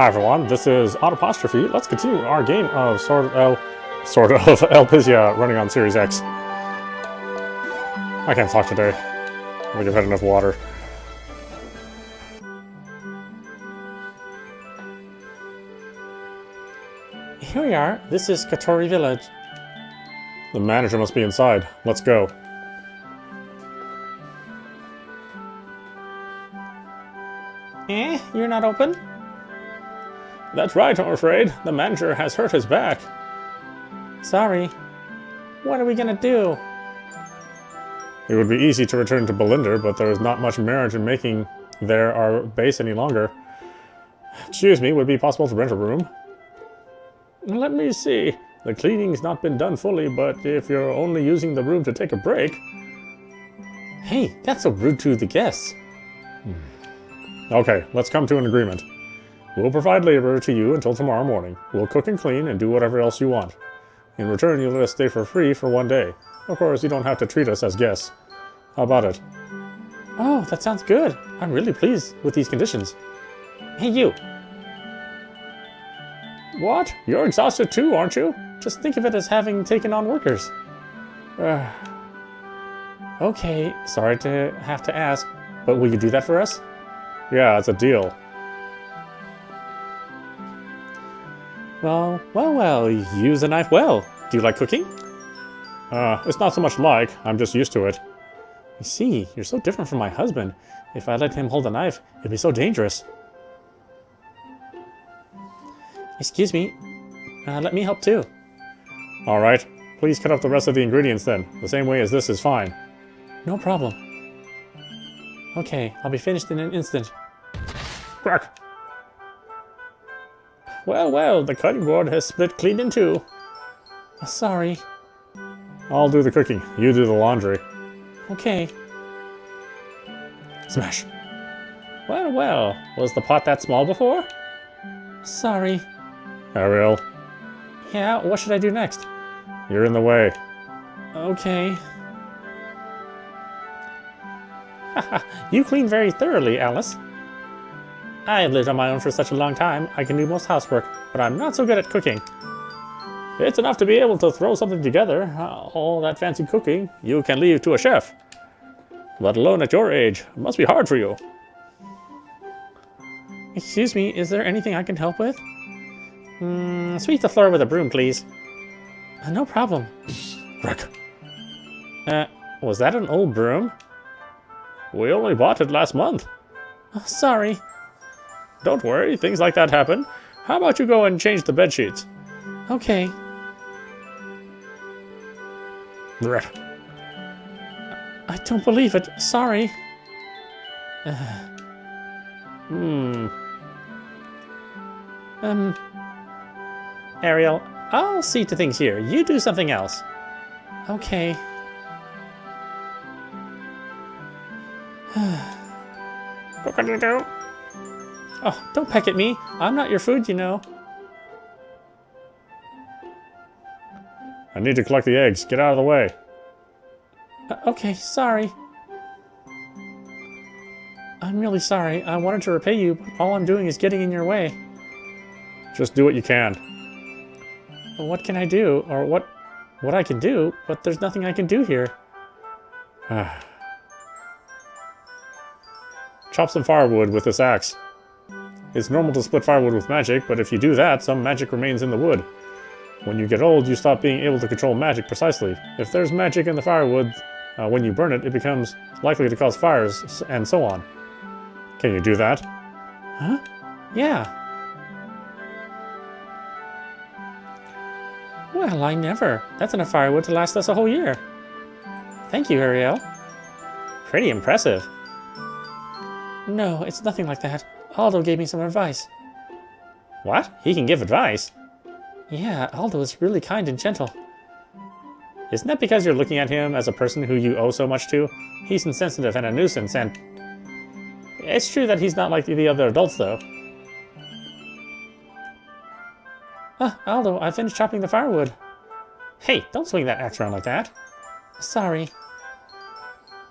Hi everyone, this is audap. Let's continue our game of Sword of Elpisia running on Series X. I can't talk today. I think I've had enough water. Here we are. This is Katori Village. The manager must be inside. Let's go. You're not open? That's right, I'm afraid. The manager has hurt his back. Sorry. What are we gonna do? It would be easy to return to Belinda, but there is not much merit in making there our base any longer. Excuse me, would it be possible to rent a room? Let me see. The cleaning's not been done fully, but if you're only using the room to take a break... Hey, that's so rude to the guests. Okay, let's come to an agreement. We'll provide labor to you until tomorrow morning. We'll cook and clean and do whatever else you want. In return, you'll let us stay for free for 1 day. Of course, you don't have to treat us as guests. How about it? Oh, that sounds good. I'm really pleased with these conditions. Hey, you. What? You're exhausted too, aren't you? Just think of it as having taken on workers. Okay, sorry to have to ask, but will you do that for us? Yeah, it's a deal. Well, you use the knife well. Do you like cooking? It's not so much like, I'm just used to it. I see, you're so different from my husband. If I let him hold a knife, it'd be so dangerous. Excuse me, let me help too. Alright, please cut up the rest of the ingredients then. The same way as this is fine. No problem. Okay, I'll be finished in an instant. Crack! Well, the cutting board has split clean in two. Sorry. I'll do the cooking. You do the laundry. Okay. Smash! Well, was the pot that small before? Sorry. Ariel. Yeah, what should I do next? You're in the way. Okay. You clean very thoroughly, Alice. I have lived on my own for such a long time, I can do most housework, but I'm not so good at cooking. It's enough to be able to throw something together. All that fancy cooking, you can leave to a chef. Let alone at your age. It must be hard for you. Excuse me, is there anything I can help with? Sweep the floor with a broom, please. No problem. Crack. Was that an old broom? We only bought it last month. Oh, sorry. Don't worry, things like that happen. How about you go and change the bed sheets? Okay. I don't believe it. Sorry. Ariel, I'll see to things here. You do something else. Okay. What can you do? Oh, don't peck at me. I'm not your food, you know. I need to collect the eggs. Get out of the way. Okay, sorry. I'm really sorry. I wanted to repay you, but all I'm doing is getting in your way. Just do what you can. What can I do? Or what I can do, but there's nothing I can do here. Chop some firewood with this axe. It's normal to split firewood with magic, but if you do that, some magic remains in the wood. When you get old, you stop being able to control magic precisely. If there's magic in the firewood, when you burn it, it becomes likely to cause fires, and so on. Can you do that? Huh? Yeah. Well, I never. That's enough firewood to last us a whole year. Thank you, Ariel. Pretty impressive. No, it's nothing like that. Aldo gave me some advice. What? He can give advice? Yeah, Aldo is really kind and gentle. Isn't that because you're looking at him as a person who you owe so much to? He's insensitive and a nuisance, and... It's true that he's not like the other adults, though. Aldo, I finished chopping the firewood. Hey, don't swing that axe around like that. Sorry.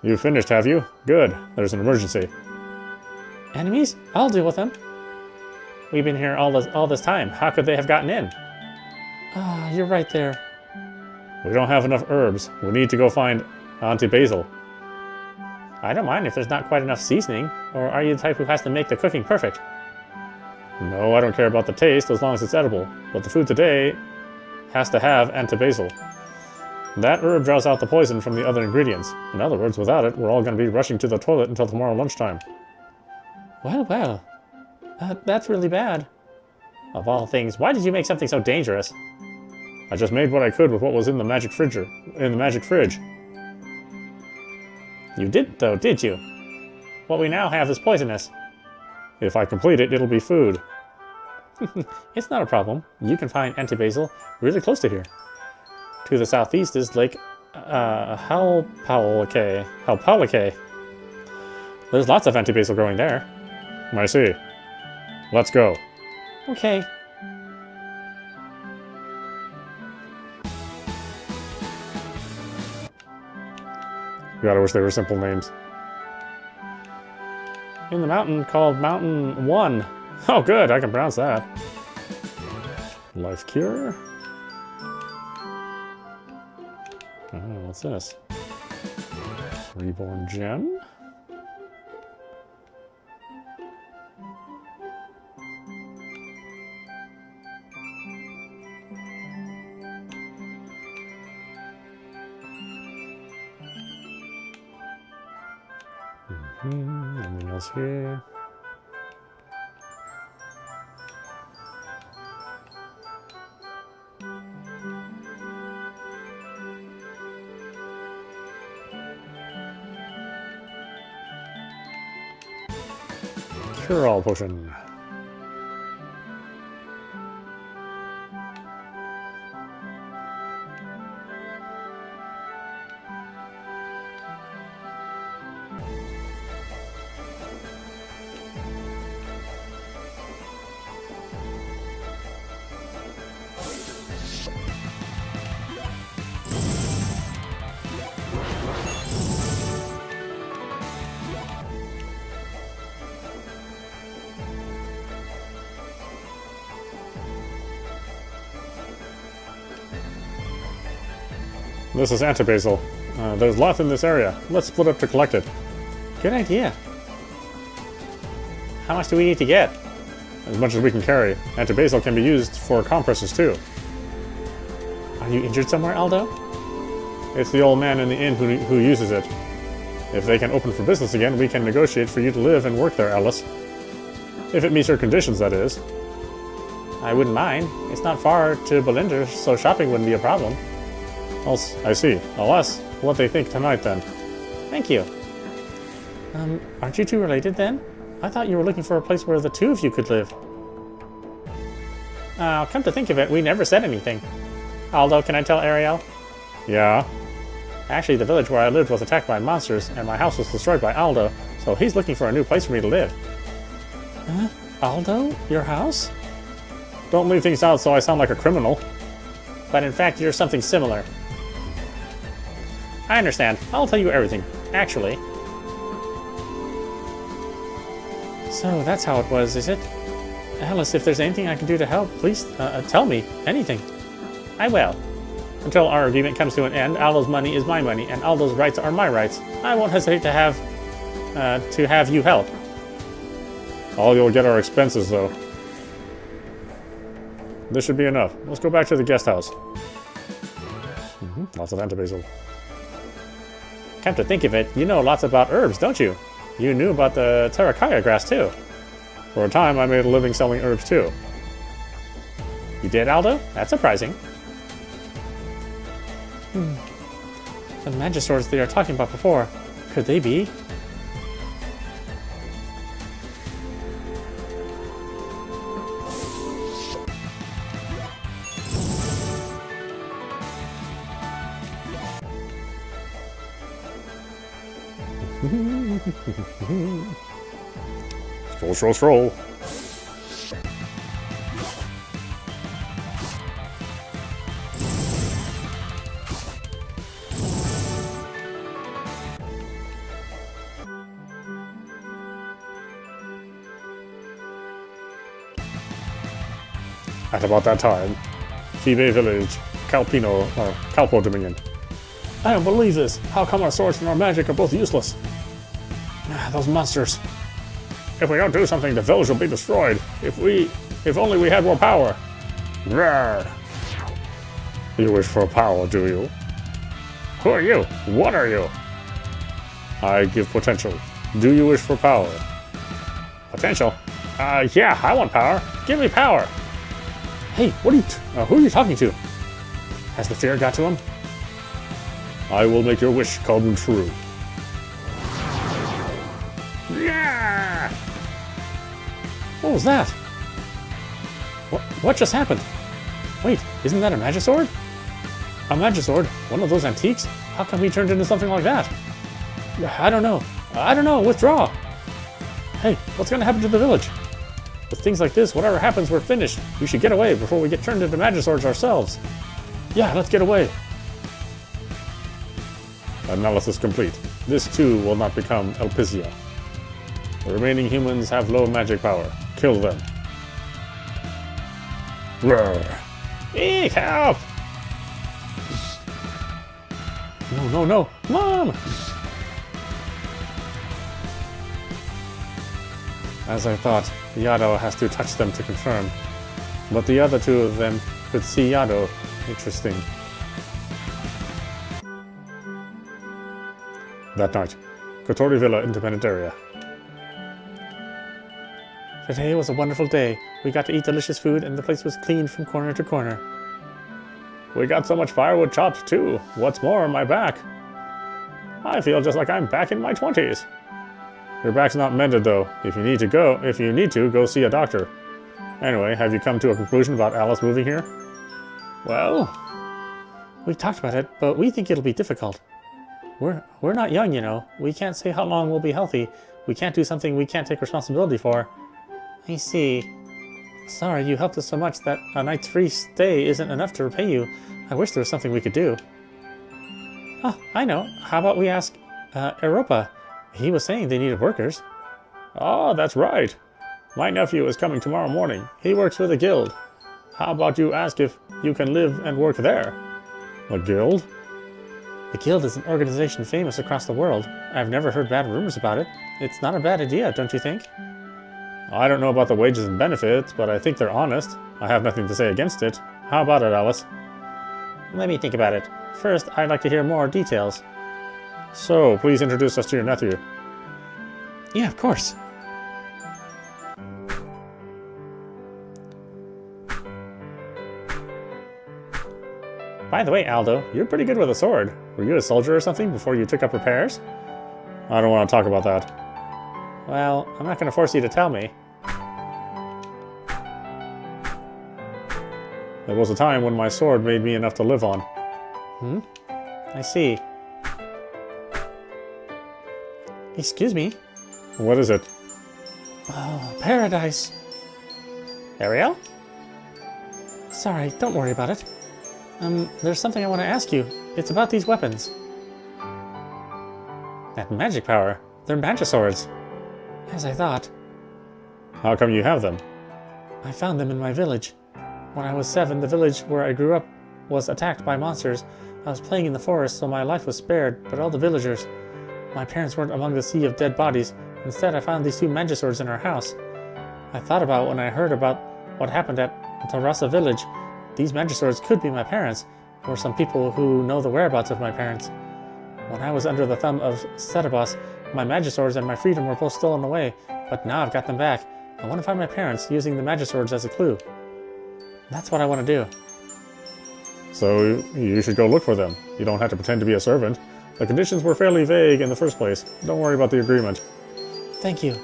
You finished, have you? Good. There's an emergency. Enemies? I'll deal with them. We've been here all this time. How could they have gotten in? Ah, you're right there. We don't have enough herbs. We need to go find Auntie Basil. I don't mind if there's not quite enough seasoning. Or are you the type who has to make the cooking perfect? No, I don't care about the taste as long as it's edible. But the food today has to have Auntie Basil. That herb draws out the poison from the other ingredients. In other words, without it, we're all going to be rushing to the toilet until tomorrow lunchtime. Well. That's really bad. Of all things, why did you make something so dangerous? I just made what I could with what was in the magic fridge. You did, though, did you? What we now have is poisonous. If I complete it, it'll be food. It's not a problem. You can find Auntie Basil really close to here. To the southeast is Lake Halpalake. There's lots of Auntie Basil growing there. I see. Let's go. Okay. God, I wish they were simple names. In the mountain called Mountain 1. Oh, good. I can pronounce that. Life cure. Oh, what's this? Reborn gem. Anything else here? Cure-all potion. This is Auntie Basil. There's lots in this area. Let's split up to collect it. Good idea. How much do we need to get? As much as we can carry. Auntie Basil can be used for compresses too. Are you injured somewhere, Aldo? It's the old man in the inn who uses it. If they can open for business again, we can negotiate for you to live and work there, Alice. If it meets your conditions, that is. I wouldn't mind. It's not far to Belinda, so shopping wouldn't be a problem. I see. I'll ask what they think tonight, then. Thank you. Aren't you two related, then? I thought you were looking for a place where the two of you could live. Come to think of it, we never said anything. Aldo, can I tell Ariel? Yeah? Actually, the village where I lived was attacked by monsters, and my house was destroyed by Aldo, so he's looking for a new place for me to live. Huh? Aldo? Your house? Don't leave things out so I sound like a criminal. But in fact, you're something similar. I understand. I'll tell you everything, actually. So that's how it was, is it? Alice, if there's anything I can do to help, please tell me. Anything. I will. Until our agreement comes to an end, Aldo's money is my money, and Aldo's rights are my rights. I won't hesitate to have you help. All you'll get are expenses, though. This should be enough. Let's go back to the guest house. Lots of Auntie Basil. Come to think of it, you know lots about herbs, don't you? You knew about the terracotta grass, too. For a time, I made a living selling herbs, too. You did, Aldo? That's surprising. The magic swords they are talking about before, could they be? Stroll. At about that time, Phoebe Village, Calpo Dominion. I don't believe this. How come our swords and our magic are both useless? Those monsters. If we don't do something, the village will be destroyed. If only we had more power. Rawr. You wish for power, do you? Who are you? What are you? I give potential. Do you wish for power? Potential? Yeah, I want power. Give me power. Hey, who are you talking to? Has the fear got to him? I will make your wish come true. Yeah! What was that? What just happened? Wait, isn't that a Magisword? A Magisword? One of those antiques? How come he turned into something like that? I don't know. Withdraw. Hey, what's gonna happen to the village? With things like this, whatever happens, we're finished. We should get away before we get turned into Magiswords ourselves. Yeah, let's get away. Analysis complete. This too will not become Elpisia. The remaining humans have low magic power. Kill them. Roar. Eek, help! No. Mom! As I thought, Yado has to touch them to confirm. But the other two of them could see Yado. Interesting. That night, Kotori Villa Independent Area. Today was a wonderful day. We got to eat delicious food and the place was clean from corner to corner. We got so much firewood chopped too. What's more, my back. I feel just like I'm back in my 20s. Your back's not mended though. If you need to, go see a doctor. Anyway, have you come to a conclusion about Alice moving here? Well, we talked about it, but we think it'll be difficult. We're not young, you know. We can't say how long we'll be healthy. We can't do something we can't take responsibility for. I see. Sorry, you helped us so much that a night's free stay isn't enough to repay you. I wish there was something we could do. Oh, I know. How about we ask Europa? He was saying they needed workers. Oh, that's right. My nephew is coming tomorrow morning. He works for the guild. How about you ask if you can live and work there? A guild? The guild is an organization famous across the world. I've never heard bad rumors about it. It's not a bad idea, don't you think? I don't know about the wages and benefits, but I think they're honest. I have nothing to say against it. How about it, Alice? Let me think about it. First, I'd like to hear more details. So, please introduce us to your nephew. Yeah, of course. By the way, Aldo, you're pretty good with a sword. Were you a soldier or something before you took up repairs? I don't want to talk about that. Well, I'm not going to force you to tell me. There was a time when my sword made me enough to live on. I see. Excuse me? What is it? Oh, paradise. Ariel? Sorry, don't worry about it. There's something I want to ask you. It's about these weapons. That magic power. They're Magiswords. As I thought. How come you have them? I found them in my village. When I was 7, the village where I grew up was attacked by monsters. I was playing in the forest, so my life was spared, but all the villagers. My parents weren't among the sea of dead bodies. Instead, I found these 2 Magiswords in our house. I thought about when I heard about what happened at Tarasa village. These Magiswords could be my parents, or some people who know the whereabouts of my parents. When I was under the thumb of Setibos, my Magiswords and my freedom were both stolen away, but now I've got them back. I want to find my parents using the Magiswords as a clue. That's what I want to do. So you should go look for them. You don't have to pretend to be a servant. The conditions were fairly vague in the first place. Don't worry about the agreement. Thank you.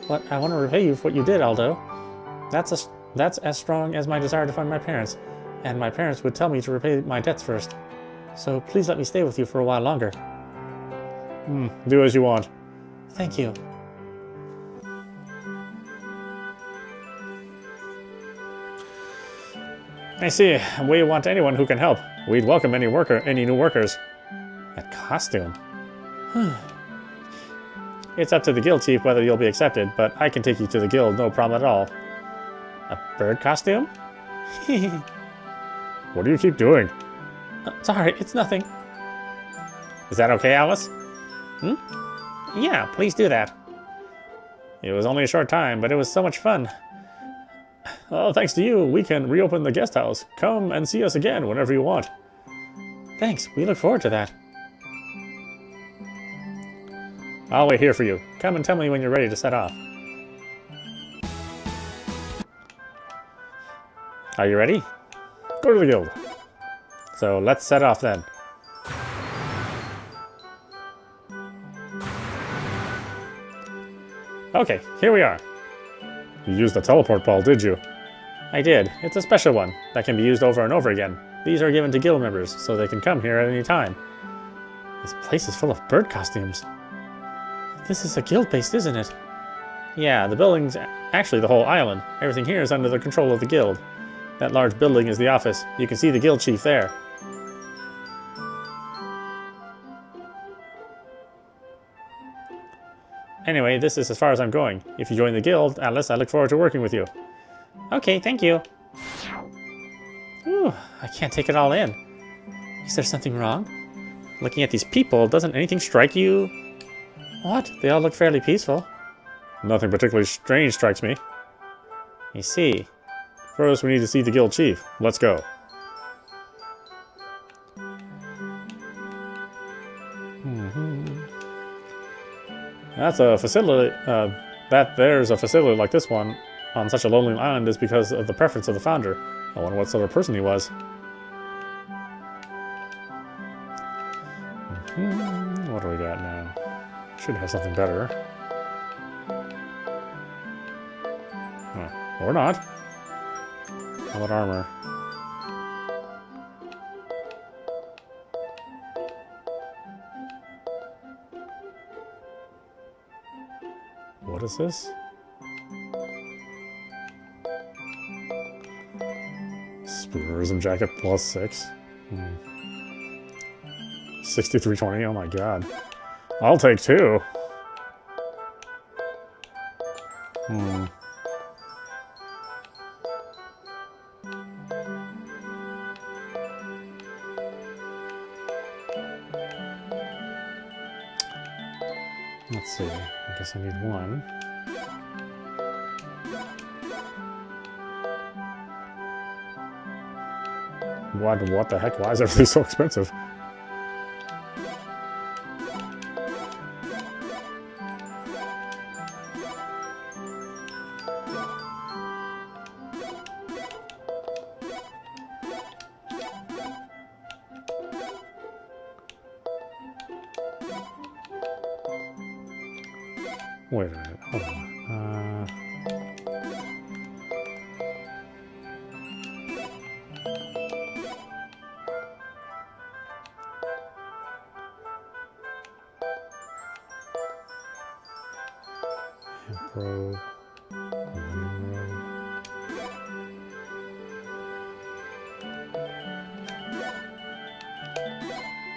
But I want to repay you for what you did, Aldo. That's as strong as my desire to find my parents, and my parents would tell me to repay my debts first. So please let me stay with you for a while longer. Do as you want. Thank you. I see. We want anyone who can help. We'd welcome any new workers. That costume. It's up to the guild chief whether you'll be accepted, but I can take you to the guild, no problem at all. A bird costume? What do you keep doing? Sorry, it's nothing. Is that okay, Alice? Yeah, please do that. It was only a short time, but it was so much fun. Oh, thanks to you, we can reopen the guest house. Come and see us again whenever you want. Thanks, we look forward to that. I'll wait here for you. Come and tell me when you're ready to set off. Are you ready? Go to the guild. So let's set off then. Okay, here we are. You used the teleport ball, did you? I did. It's a special one that can be used over and over again. These are given to guild members so they can come here at any time. This place is full of bird costumes. This is a guild base, isn't it? Yeah, the building's actually the whole island. Everything here is under the control of the guild. That large building is the office. You can see the guild chief there. Anyway, this is as far as I'm going. If you join the guild, Alice, I look forward to working with you. Okay, thank you. Ooh, I can't take it all in. Is there something wrong? Looking at these people, doesn't anything strike you? What? They all look fairly peaceful. Nothing particularly strange strikes me. I see. First, we need to see the guild chief. Let's go. That's a facility. There's a facility like this one on such a lonely island is because of the preference of the founder. I wonder what sort of person he was. What do we got now? Should have something better. Or not. How about armor? What is this? Spearism jacket plus 6. 6320, oh my god. I'll take 2. Let's see, I guess I need 1. What the heck? Why is everything so expensive? Wait a minute, hold on. Pro.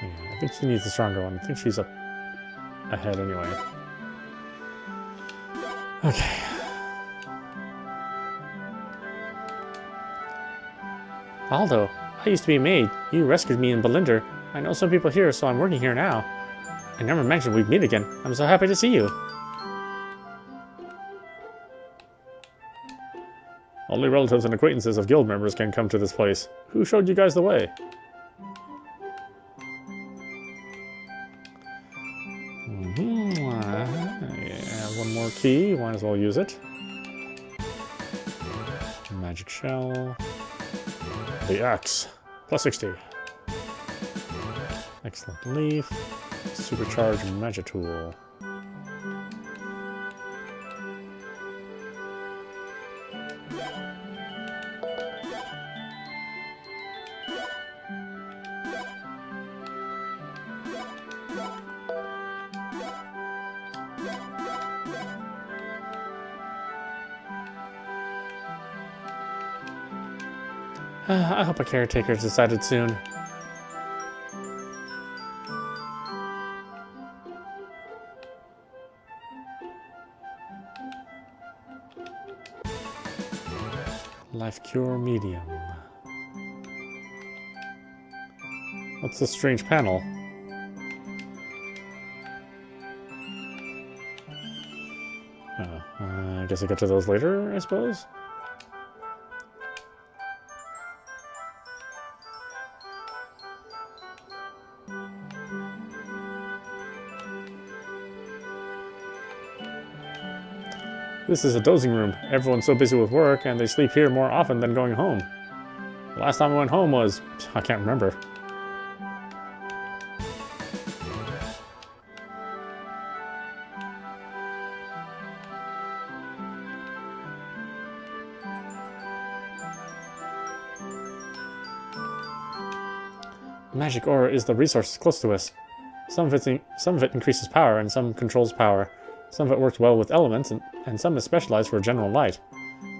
I think she needs a stronger one. I think she's up ahead anyway. Okay. Aldo, I used to be a maid. You rescued me in Belinder. I know some people here, so I'm working here now. I never imagined we'd meet again. I'm so happy to see you. Only relatives and acquaintances of guild members can come to this place. Who showed you guys the way? Yeah, one more key. Might as well use it. Magic shell. The axe. Plus 60. Excellent leaf. Supercharged magic tool. I hope a caretaker's decided soon. Life cure medium. What's this strange panel? Oh, I guess I'll get to those later, I suppose? This is a dozing room. Everyone's so busy with work, and they sleep here more often than going home. The last time I went home was... I can't remember. Magic ore is the resource close to us. Some of it increases power, and some controls power. Some of it works well with elements, and some is specialized for general light.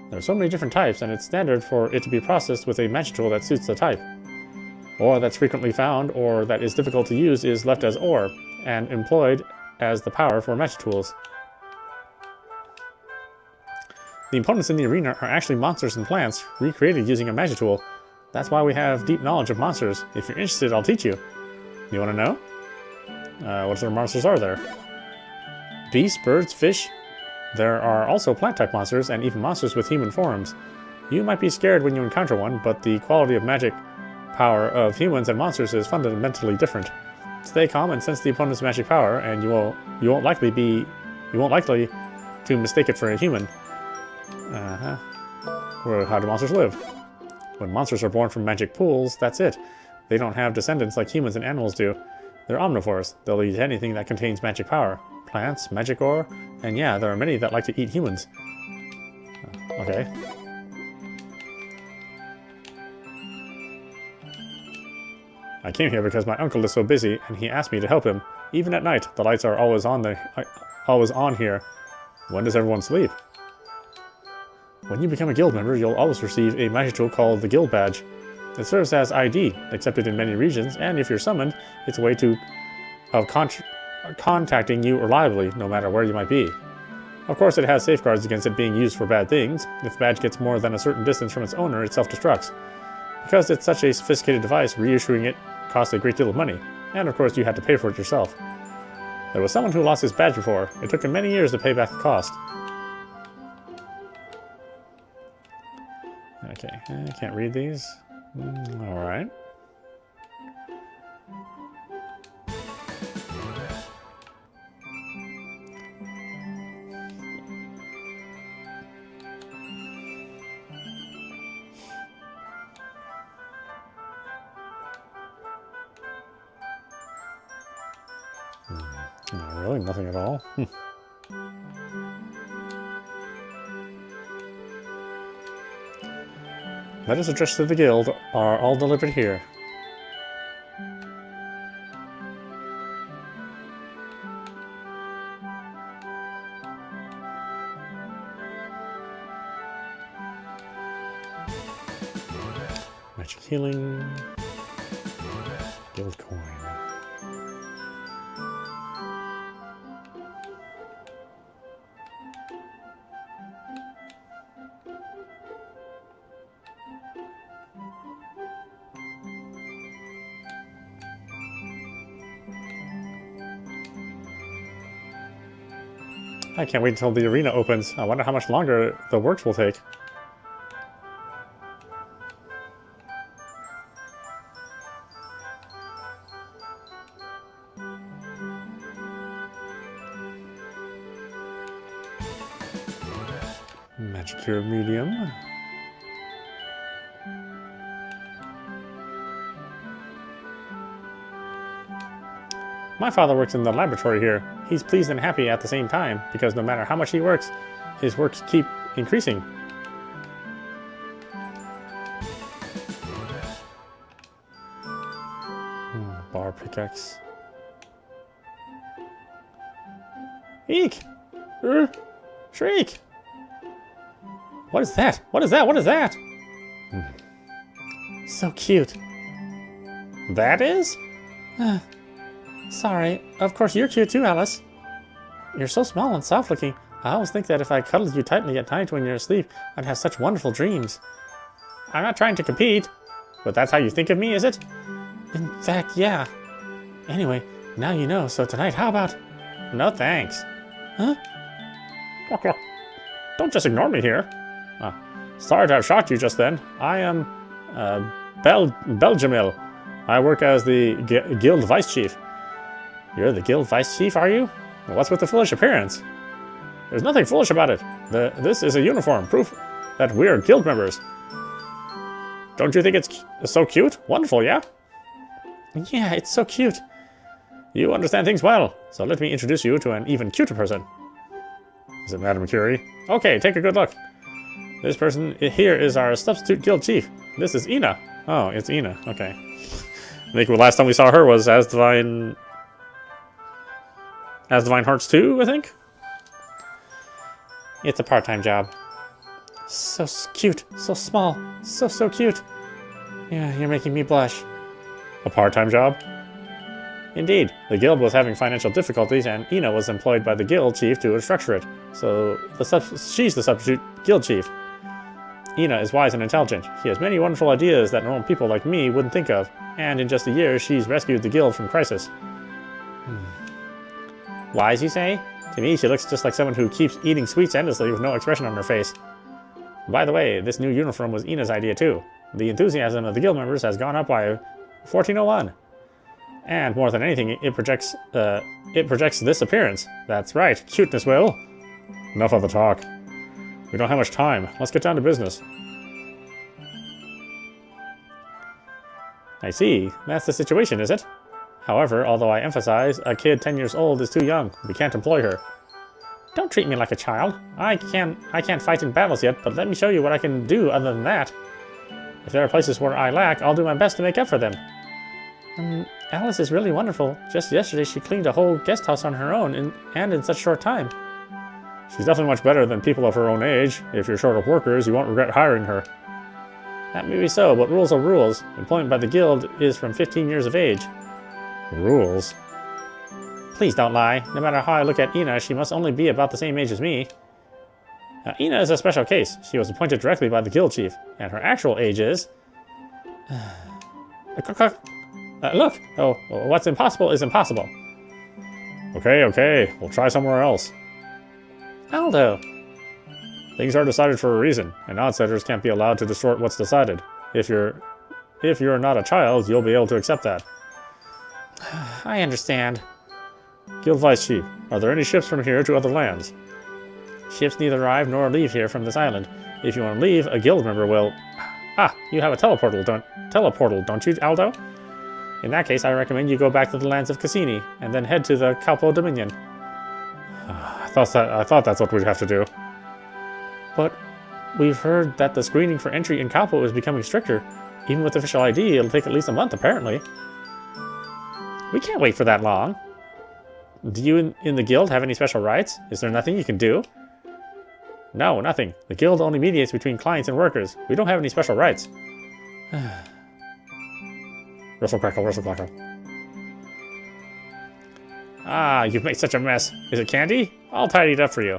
There are so many different types, and it's standard for it to be processed with a magic tool that suits the type. Ore that's frequently found, or that is difficult to use, is left as ore, and employed as the power for magic tools. The opponents in the arena are actually monsters and plants, recreated using a magic tool. That's why we have deep knowledge of monsters. If you're interested, I'll teach you. You want to know? What sort of monsters are there? Beasts, birds, fish. There are also plant-type monsters, and even monsters with human forms. You might be scared when you encounter one, but the quality of magic power of humans and monsters is fundamentally different. Stay calm and sense the opponent's magic power, and you won't likely to mistake it for a human. Well, how do monsters live? When monsters are born from magic pools, that's it. They don't have descendants like humans and animals do. They're omnivores. They'll eat anything that contains magic power. Plants, magic ore, and yeah, there are many that like to eat humans. Okay. I came here because my uncle is so busy, and he asked me to help him. Even at night, the lights are always on here. When does everyone sleep? When you become a guild member, you'll always receive a magic tool called the Guild Badge. It serves as ID, accepted in many regions, and if you're summoned, it's a way of contacting you reliably, no matter where you might be. Of course, it has safeguards against it being used for bad things. If the badge gets more than a certain distance from its owner, it self-destructs. Because it's such a sophisticated device, reissuing it costs a great deal of money. And of course, you had to pay for it yourself. There was someone who lost his badge before. It took him many years to pay back the cost. Okay, I can't read these. Alright. No, really? Nothing at all? Letters addressed to the guild are all delivered here. Magic healing. Guild coin. I can't wait until the arena opens. I wonder how much longer the works will take. Magic Cure Medium. My father works in the laboratory here. He's pleased and happy at the same time, because no matter how much he works, his works keep increasing. Bar pickaxe. Eek! Shriek! What is that? What is that? What is that? So cute. That is? Sorry. Of course you're cute too, Alice. You're so small and soft-looking. I always think that if I cuddled you tightly at night when you're asleep, I'd have such wonderful dreams. I'm not trying to compete, but that's how you think of me, is it? In fact, yeah. Anyway, now you know, so tonight, how about... No thanks. Huh? Don't just ignore me here. Sorry to have shocked you just then. I am Belgiumil. I work as the guild vice chief. You're the guild vice chief, are you? Well, what's with the foolish appearance? There's nothing foolish about it. This is a uniform, proof that we're guild members. Don't you think it's so cute? Wonderful, yeah? Yeah, it's so cute. You understand things well, so let me introduce you to an even cuter person. Is it Madame Curie? Okay, take a good look. This person here is our substitute guild chief. This is Ina. Oh, it's Ina. Okay. I think the last time we saw her was as Divine Hearts 2, I think? It's a part-time job. So cute, so small, so cute. Yeah, you're making me blush. A part-time job? Indeed. The guild was having financial difficulties, and Ina was employed by the guild chief to restructure it. So she's the substitute guild chief. Ina is wise and intelligent. She has many wonderful ideas that normal people like me wouldn't think of, and in just a year, she's rescued the guild from crisis. Wise, you say? To me, she looks just like someone who keeps eating sweets endlessly with no expression on her face. By the way, this new uniform was Ina's idea too. The enthusiasm of the guild members has gone up by 1401. And more than anything, it projects this appearance. That's right, cuteness will. Enough of the talk. We don't have much time. Let's get down to business. I see. That's the situation, is it? However, although I emphasize, a kid 10 years old is too young. We can't employ her. Don't treat me like a child. I can't fight in battles yet, but let me show you what I can do other than that. If there are places where I lack, I'll do my best to make up for them. Alice is really wonderful. Just yesterday she cleaned a whole guest house on her own, and in such short time. She's definitely much better than people of her own age. If you're short of workers, you won't regret hiring her. That may be so, but rules are rules. Employment by the guild is from 15 years of age. Rules? Please don't lie. No matter how I look at Ina, she must only be about the same age as me. Ina is a special case. She was appointed directly by the guild chief, and her actual age is... Look! Oh, what's impossible is impossible. Okay, we'll try somewhere else. Aldo! Things are decided for a reason, and outsiders can't be allowed to distort what's decided. If you're not a child, you'll be able to accept that. I understand. Guild Vice Chief, are there any ships from here to other lands? Ships neither arrive nor leave here from this island. If you want to leave, a guild member will... you have a teleportal, don't you, Aldo? In that case, I recommend you go back to the lands of Cassini, and then head to the Calpo Dominion. I thought that's what we'd have to do. But we've heard that the screening for entry in Calpo is becoming stricter. Even with official ID, it'll take at least a month, apparently. We can't wait for that long. Do you in the guild have any special rights? Is there nothing you can do? No, nothing. The guild only mediates between clients and workers. We don't have any special rights. Rustle crackle, rustle crackle. You've made such a mess. Is it candy? I'll tidy it up for you.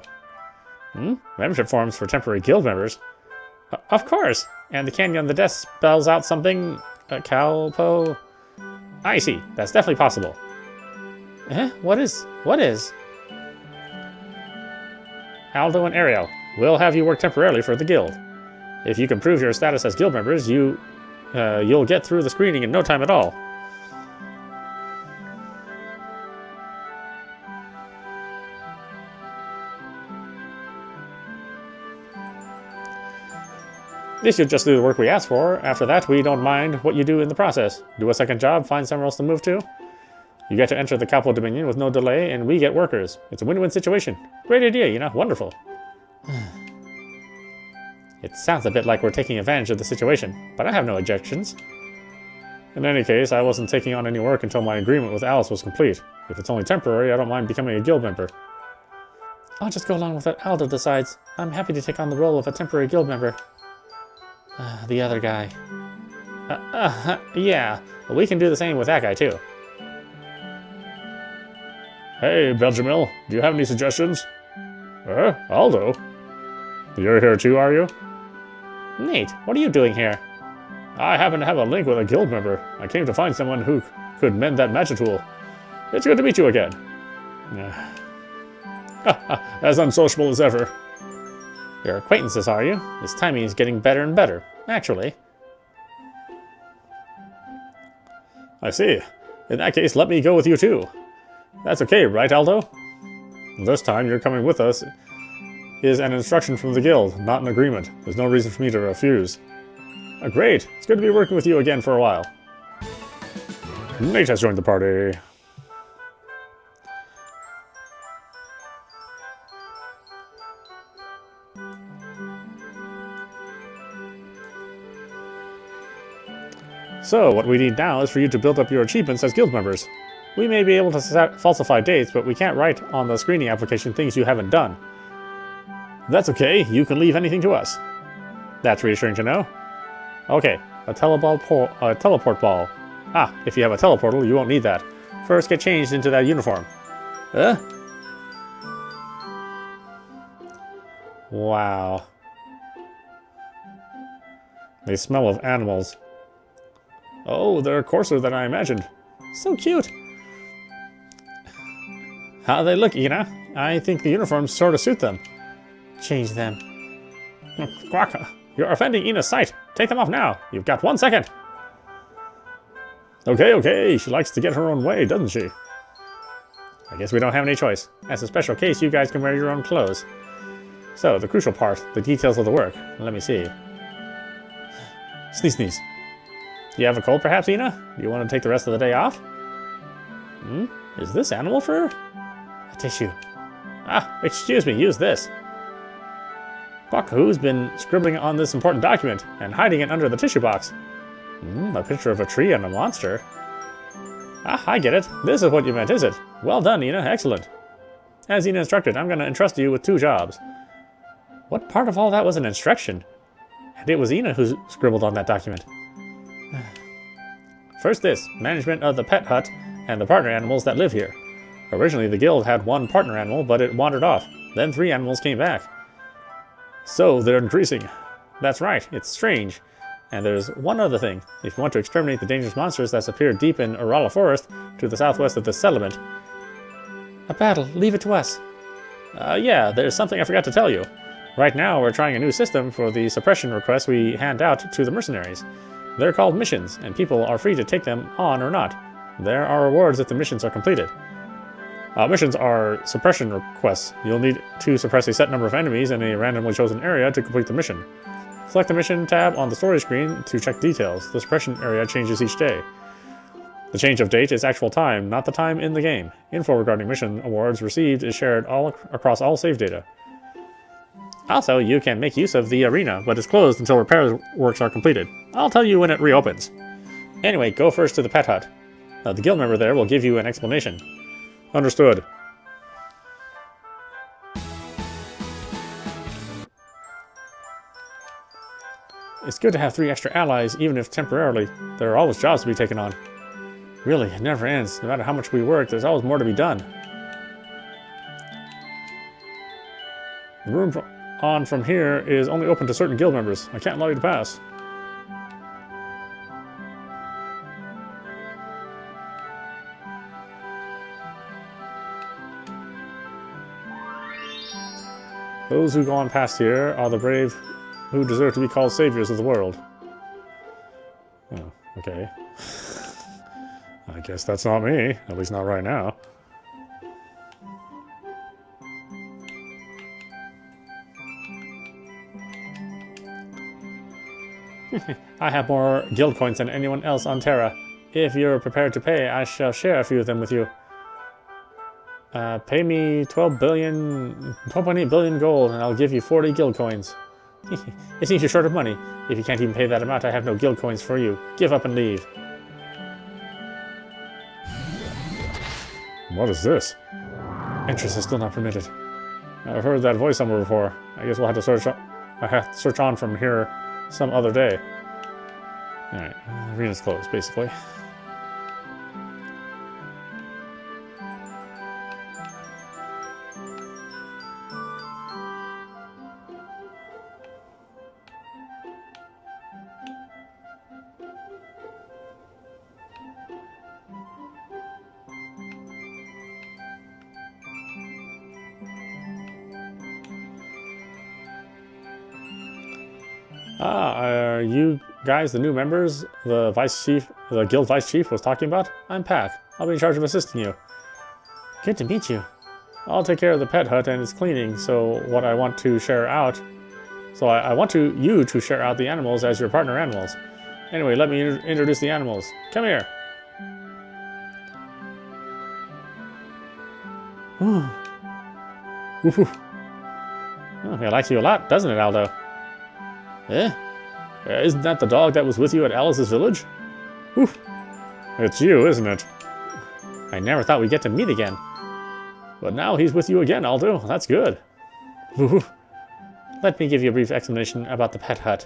Membership forms for temporary guild members. Of course. And the candy on the desk spells out something... Calpo... I see. That's definitely possible. What is? Aldo and Ariel, we'll have you work temporarily for the guild. If you can prove your status as guild members, you'll get through the screening in no time at all. This should just do the work we asked for. After that, we don't mind what you do in the process. Do a second job, find somewhere else to move to. You get to enter the Capo Dominion with no delay, and we get workers. It's a win-win situation. Great idea, you know? Wonderful. It sounds a bit like we're taking advantage of the situation, but I have no objections. In any case, I wasn't taking on any work until my agreement with Alice was complete. If it's only temporary, I don't mind becoming a guild member. I'll just go along with what Aldo decides. I'm happy to take on the role of a temporary guild member. The other guy. Yeah, but we can do the same with that guy too. Hey, Belgiumil, do you have any suggestions? Aldo? You're here too, are you? Nate, what are you doing here? I happen to have a link with a guild member. I came to find someone who could mend that magic tool. It's good to meet you again. As unsociable as ever. Your acquaintances, are you? This timing is getting better and better, actually. I see. In that case, let me go with you too. That's okay, right, Aldo? This time, you're coming with us is an instruction from the guild, not an agreement. There's no reason for me to refuse. Great. It's good to be working with you again for a while. Nate has joined the party. So, what we need now is for you to build up your achievements as guild members. We may be able to falsify dates, but we can't write on the screening application things you haven't done. That's okay, you can leave anything to us. That's reassuring to know. Okay, a teleport ball. Ah, if you have a teleportal, you won't need that. First, get changed into that uniform. Wow. They smell of animals. Oh, they're coarser than I imagined. So cute. How do they look, Ina? I think the uniforms sort of suit them. Change them. Quack, you're offending Ina's sight. Take them off now. You've got 1 second. Okay. She likes to get her own way, doesn't she? I guess we don't have any choice. As a special case, you guys can wear your own clothes. So, the crucial part, the details of the work. Let me see. Sneeze. You have a cold, perhaps, Ina? Do you want to take the rest of the day off? Is this animal fur? A tissue. Ah, excuse me, use this. Who's been scribbling on this important document and hiding it under the tissue box? A picture of a tree and a monster. Ah, I get it. This is what you meant, is it? Well done, Ina. Excellent. As Ina instructed, I'm going to entrust you with 2 jobs. What part of all that was an instruction? And it was Ina who scribbled on that document. First this, management of the pet hut and the partner animals that live here. Originally the guild had 1 partner animal, but it wandered off. Then 3 animals came back. So they're increasing. That's right, it's strange. And there's one other thing. If you want to exterminate the dangerous monsters that's appeared deep in Urala Forest to the southwest of this settlement. A battle, leave it to us. Yeah, there's something I forgot to tell you. Right now we're trying a new system for the suppression requests we hand out to the mercenaries. They're called missions, and people are free to take them on or not. There are rewards if the missions are completed. Missions are suppression requests. You'll need to suppress a set number of enemies in a randomly chosen area to complete the mission. Select the mission tab on the story screen to check details. The suppression area changes each day. The change of date is actual time, not the time in the game. Info regarding mission awards received is shared across all save data. Also, you can make use of the arena, but it's closed until repair works are completed. I'll tell you when it reopens. Anyway, go first to the pet hut. The guild member there will give you an explanation. Understood. It's good to have 3 extra allies, even if temporarily. There are always jobs to be taken on. Really, it never ends. No matter how much we work, there's always more to be done. The room on from here is only open to certain guild members. I can't allow you to pass. Those who go on past here are the brave who deserve to be called saviors of the world. Oh, okay. I guess that's not me, at least not right now. I have more guild coins than anyone else on Terra. If you're prepared to pay, I shall share a few of them with you. Pay me 12.8 billion gold, and I'll give you 40 guild coins. It seems you're short of money. If you can't even pay that amount, I have no guild coins for you. Give up and leave. What is this? Entrance is still not permitted. I've heard that voice somewhere before. I guess we'll have to search on from here some other day. Alright, the arena's closed, basically. Are you guys the new members the guild vice chief was talking about? I'm Pack. I'll be in charge of assisting you. Good to meet you. I'll take care of the pet hut and its cleaning, I want to share out you to share out the animals as your partner animals. Anyway, let me introduce the animals. Come here. Ooh. Oh, he likes you a lot, doesn't it, Aldo? Isn't that the dog that was with you at Alice's village? Whew. It's you, isn't it? I never thought we'd get to meet again. But now he's with you again, Aldo. That's good. Let me give you a brief explanation about the pet hut.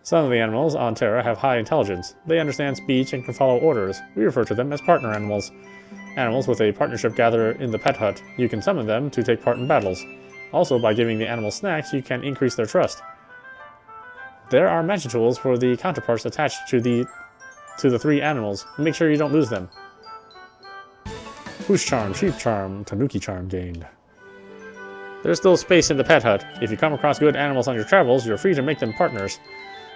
Some of the animals on Terra have high intelligence. They understand speech and can follow orders. We refer to them as partner animals. Animals with a partnership gather in the pet hut. You can summon them to take part in battles. Also, by giving the animals snacks, you can increase their trust. There are magic tools for the counterparts attached to the 3 animals. Make sure you don't lose them. Hoosh charm, sheep charm, tanuki charm gained. There's still space in the pet hut. If you come across good animals on your travels, you're free to make them partners.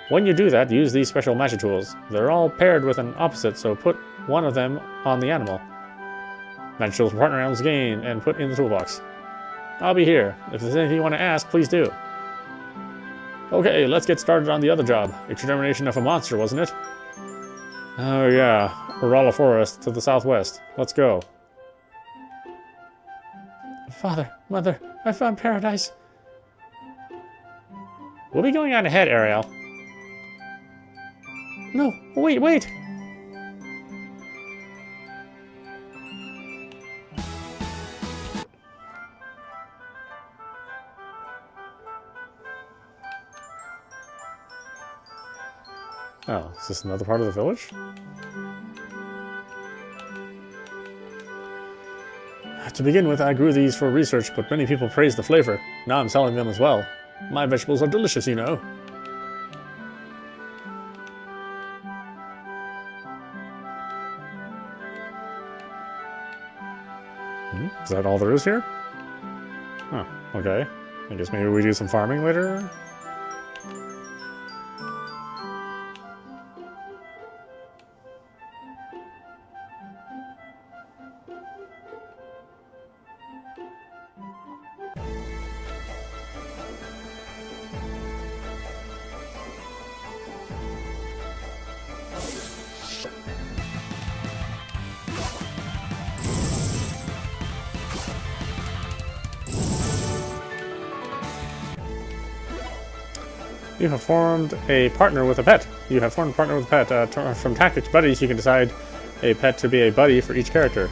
When you do that, use these special magic tools. They're all paired with an opposite, so put one of them on the animal. Magic tools for partner animals gained and put in the toolbox. I'll be here. If there's anything you want to ask, please do. Okay, let's get started on the other job. Extermination of a monster, wasn't it? Oh yeah, Urala Forest to the southwest. Let's go. Father, Mother, I found paradise. We'll be going on ahead, Ariel. No, wait! Oh, is this another part of the village? To begin with, I grew these for research, but many people praised the flavor. Now I'm selling them as well. My vegetables are delicious, you know. Is that all there is here? Oh, okay. I guess maybe we do some farming later? You have formed a partner with a pet. You have formed a partner with a pet. From Tactics Buddies, you can decide a pet to be a buddy for each character.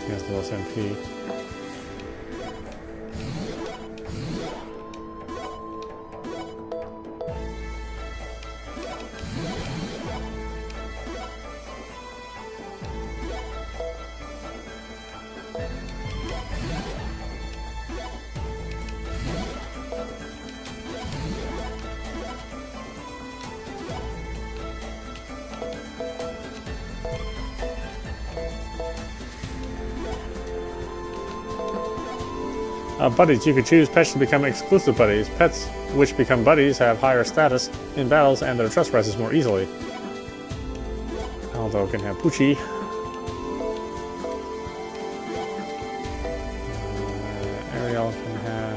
He has the lowest MP. Buddies, you could choose pets to become exclusive buddies. Pets which become buddies have higher status in battles and their trust rises more easily. Aldo can have Poochie. Ariel can have...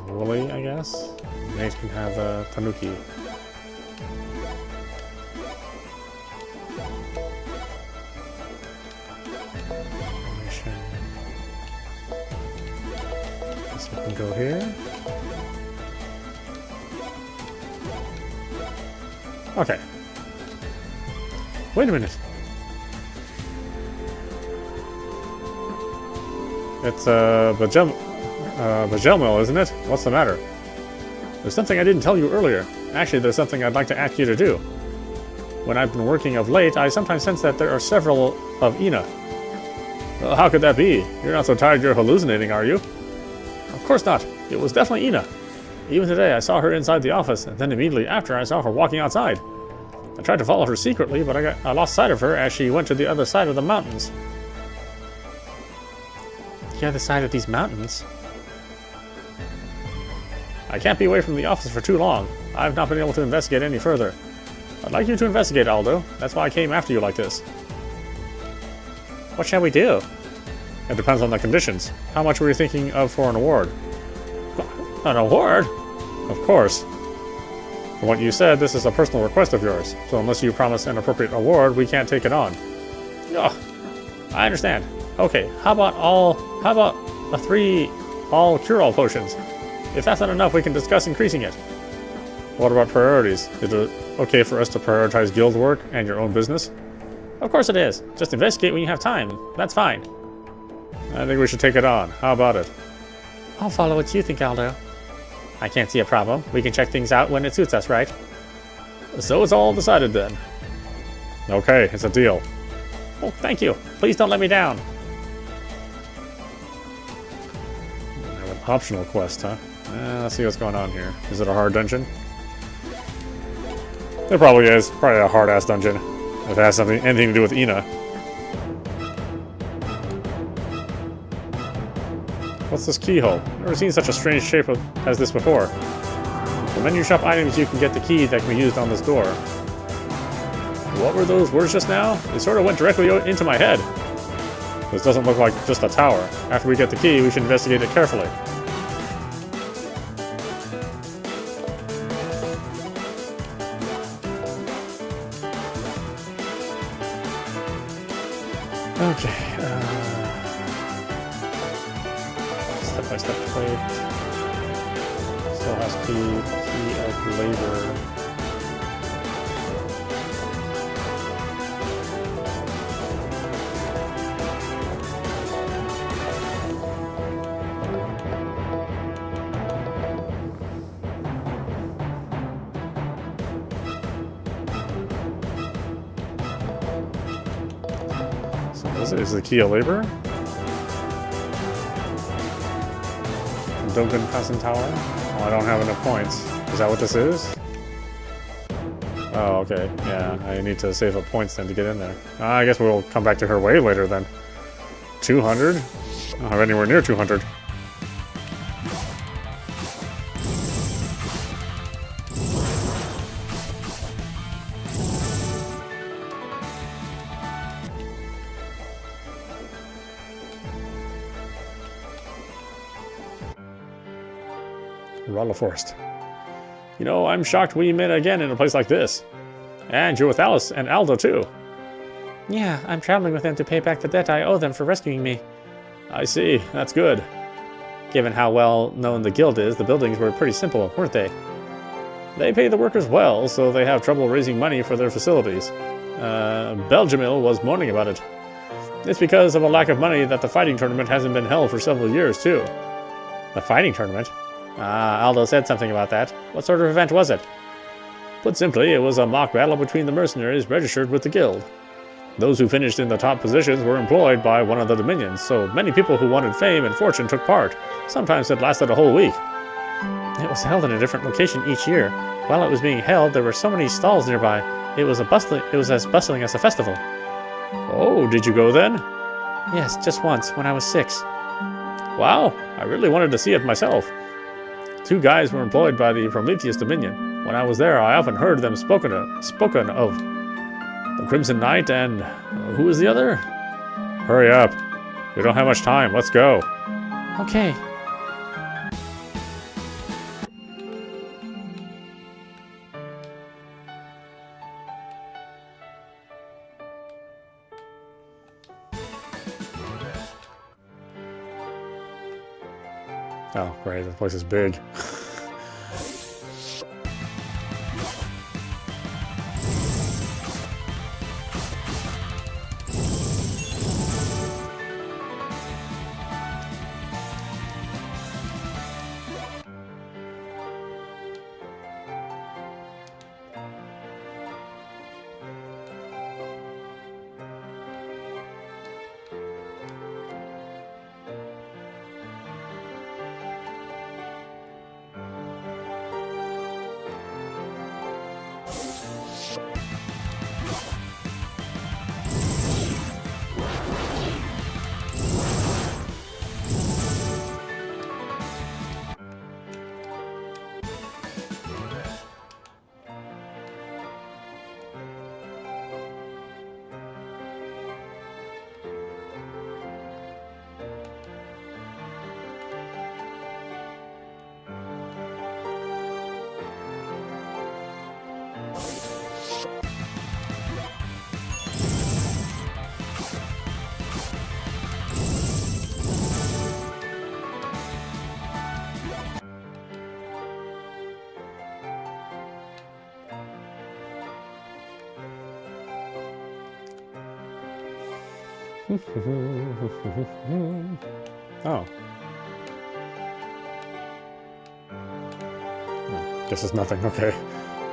Wooly, I guess. Nate can have Tanuki. Guess we can go here. Okay. Wait a minute. It's Bajelmil, isn't it? What's the matter? There's something I didn't tell you earlier. Actually, there's something I'd like to ask you to do. When I've been working of late, I sometimes sense that there are several of Ina. Well, how could that be? You're not so tired you're hallucinating, are you? Of course not. It was definitely Ina. Even today, I saw her inside the office, and then immediately after, I saw her walking outside. I tried to follow her secretly, but I lost sight of her as she went to the other side of the mountains. The other side of these mountains? I can't be away from the office for too long. I've not been able to investigate any further. I'd like you to investigate, Aldo. That's why I came after you like this. What shall we do? It depends on the conditions. How much were you thinking of for an award? An award? Of course. From what you said, this is a personal request of yours, so unless you promise an appropriate award, we can't take it on. Oh, I understand. Okay, how about the 3 all cure-all potions? If that's not enough, we can discuss increasing it. What about priorities? Is it okay for us to prioritize guild work and your own business? Of course it is. Just investigate when you have time. That's fine. I think we should take it on. How about it? I'll follow what you think, Aldo. I can't see a problem. We can check things out when it suits us, right? So it's all decided then. Okay, it's a deal. Oh, thank you. Please don't let me down. I have an optional quest, huh? Let's see what's going on here. Is it a hard dungeon? It probably is. Probably a hard-ass dungeon. If it has anything to do with Ina. What's this keyhole? Never seen such a strange shape as this before. The menu shop items, you can get the key that can be used on this door. What were those words just now? They sort of went directly into my head. This doesn't look like just a tower. After we get the key, we should investigate it carefully. Okay. Step-by-step plate. Still has key of labor. Is the key of labor? Dogen Custom Tower? Oh, I don't have enough points. Is that what this is? Oh, okay. Yeah, I need to save up points then to get in there. I guess we'll come back to her way later then. 200? I don't have anywhere near 200. Rala Forest. You know, I'm shocked we met again in a place like this. And you're with Alice and Aldo too. Yeah, I'm traveling with them to pay back the debt I owe them for rescuing me. I see. That's good. Given how well known the guild is, the buildings were pretty simple, weren't they? They pay the workers well, so they have trouble raising money for their facilities. Belgiumil was moaning about it. It's because of a lack of money that the fighting tournament hasn't been held for several years too. The fighting tournament? Aldo said something about that. What sort of event was it? Put simply, it was a mock battle between the mercenaries registered with the guild. Those who finished in the top positions were employed by one of the dominions, so many people who wanted fame and fortune took part. Sometimes it lasted a whole week. It was held in a different location each year. While it was being held, there were so many stalls nearby. It was as bustling as a festival. Oh, did you go then? Yes, just once, when I was 6. Wow, I really wanted to see it myself. 2 guys were employed by the Prometheus Dominion. When I was there, I often heard them spoken of. The Crimson Knight and... who was the other? Hurry up. We don't have much time. Let's go. Okay. Oh, great. This place is big. Oh. Guess it's nothing, okay.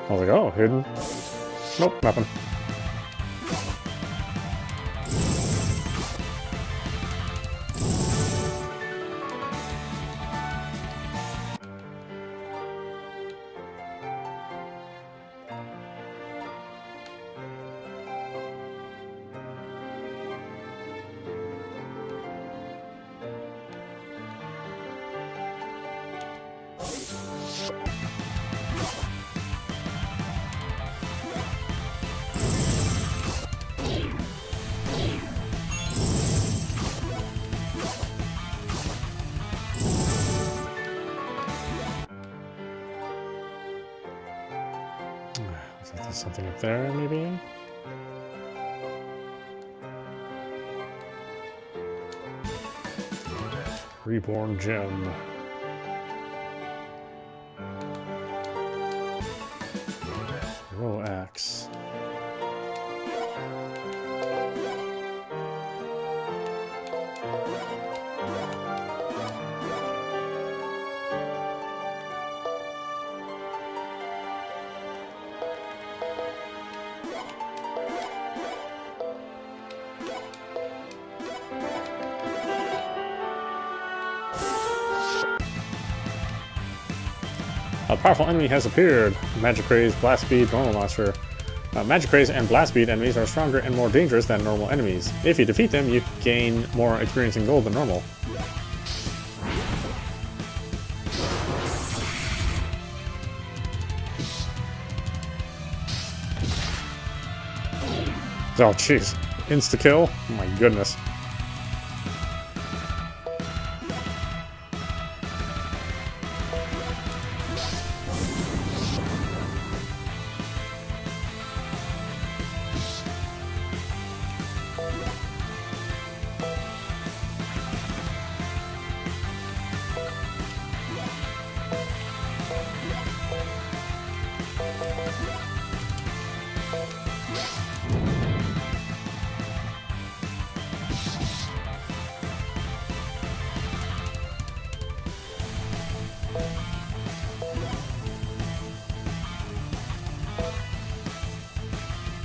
I was like, oh, hidden. Nope, nothing. There's something up there, maybe? Reborn Gem. Row axe. A powerful enemy has appeared. Magic Raise, Blast Speed, Normal Monster. Magic Raise and Blast Speed enemies are stronger and more dangerous than normal enemies. If you defeat them, you gain more experience in gold than normal. Oh, jeez. Insta-kill? Oh my goodness.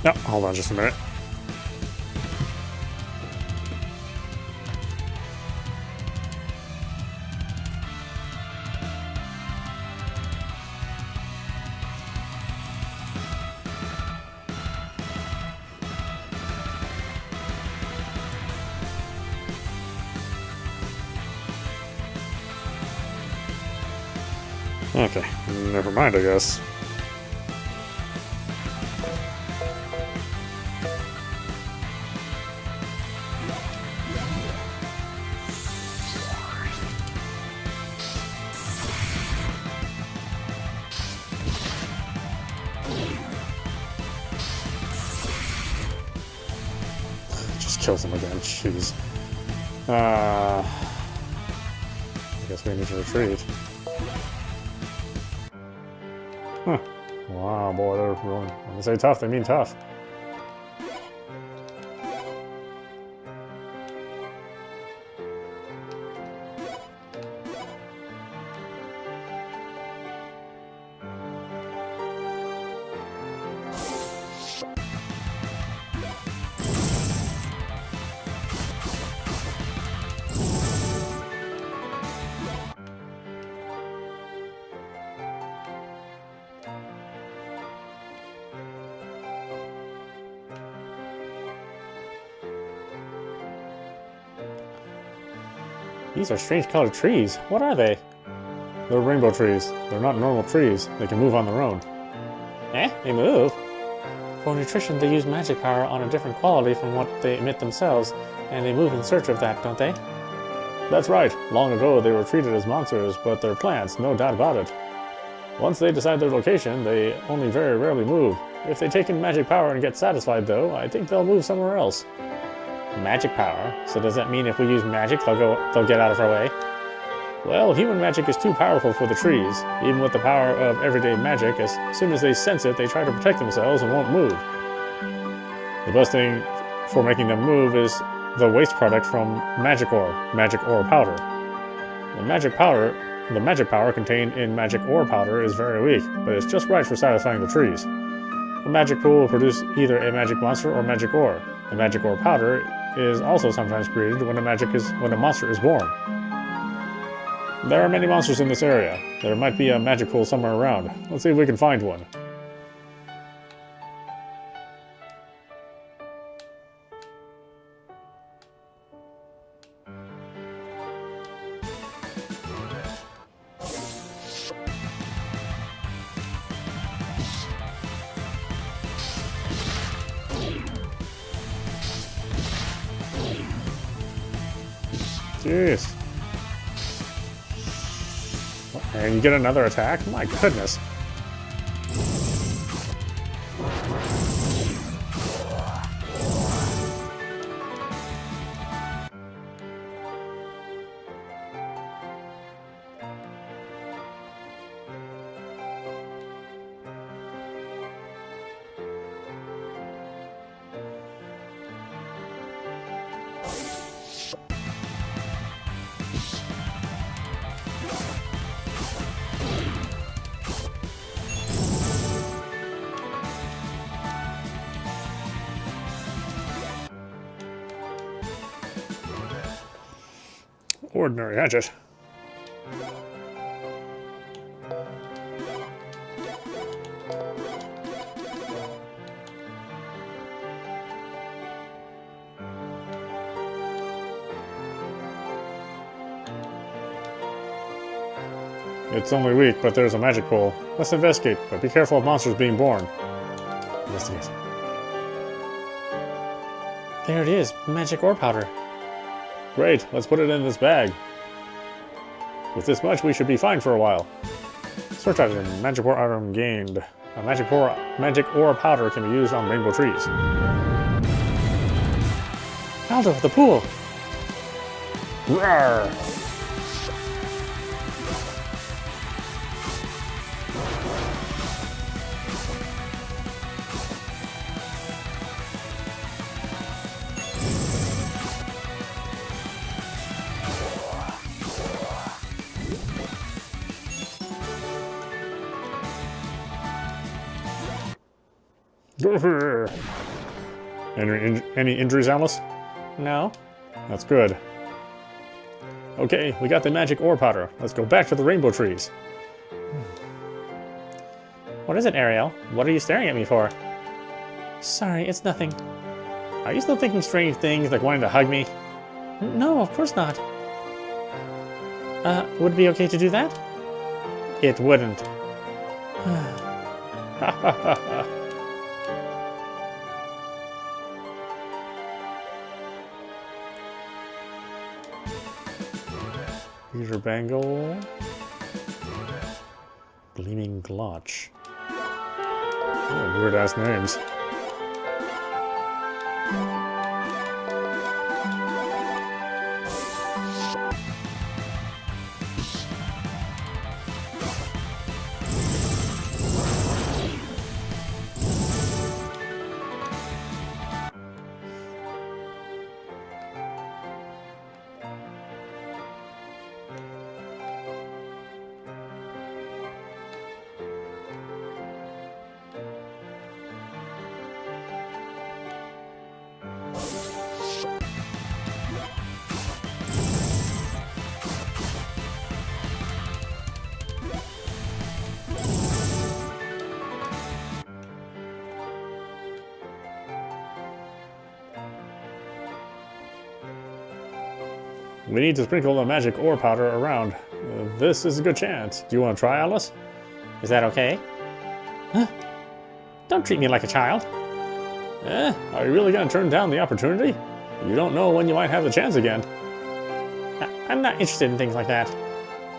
No, hold on just a minute. Okay, never mind, I guess. Just kills him again, jeez. I guess we need to retreat. Huh. Wow, boy, they're really... When they say tough, they mean tough. These are strange colored trees. What are they? They're rainbow trees. They're not normal trees. They can move on their own. Eh? They move? For nutrition, they use magic power on a different quality from what they emit themselves, and they move in search of that, don't they? That's right. Long ago, they were treated as monsters, but they're plants, no doubt about it. Once they decide their location, they only very rarely move. If they take in magic power and get satisfied, though, I think they'll move somewhere else. Magic power? So does that mean if we use magic, they'll get out of our way? Well, human magic is too powerful for the trees. Even with the power of everyday magic, as soon as they sense it, they try to protect themselves and won't move. The best thing for making them move is the waste product from magic ore powder. The magic power contained in magic ore powder is very weak, but it's just right for satisfying the trees. A magic pool will produce either a magic monster or magic ore. The magic ore powder is also sometimes created when a monster is born. There are many monsters in this area. There might be a magic pool somewhere around. Let's see if we can find one. Jeez. And you get another attack? My goodness. Ordinary hatchet. It's only weak, but there's a magic pool. Let's investigate, but be careful of monsters being born. Investigate. There it is, magic ore powder. Great, let's put it in this bag. With this much, we should be fine for a while. Search item, magic ore item gained. A magic ore powder can be used on rainbow trees. Aldo, the pool! Rawr! Any injuries, Alice? No. That's good. Okay, we got the magic ore powder. Let's go back to the rainbow trees. What is it, Ariel? What are you staring at me for? Sorry, it's nothing. Are you still thinking strange things, like wanting to hug me? No, of course not. Would it be okay to do that? It wouldn't. Ha ha ha ha. Peter Bangle. Gleaming Glotch. Oh, weird ass names. We need to sprinkle the magic ore powder around. This is a good chance. Do you want to try, Alice? Is that okay? Huh? Don't treat me like a child. Are you really going to turn down the opportunity? You don't know when you might have the chance again. I'm not interested in things like that.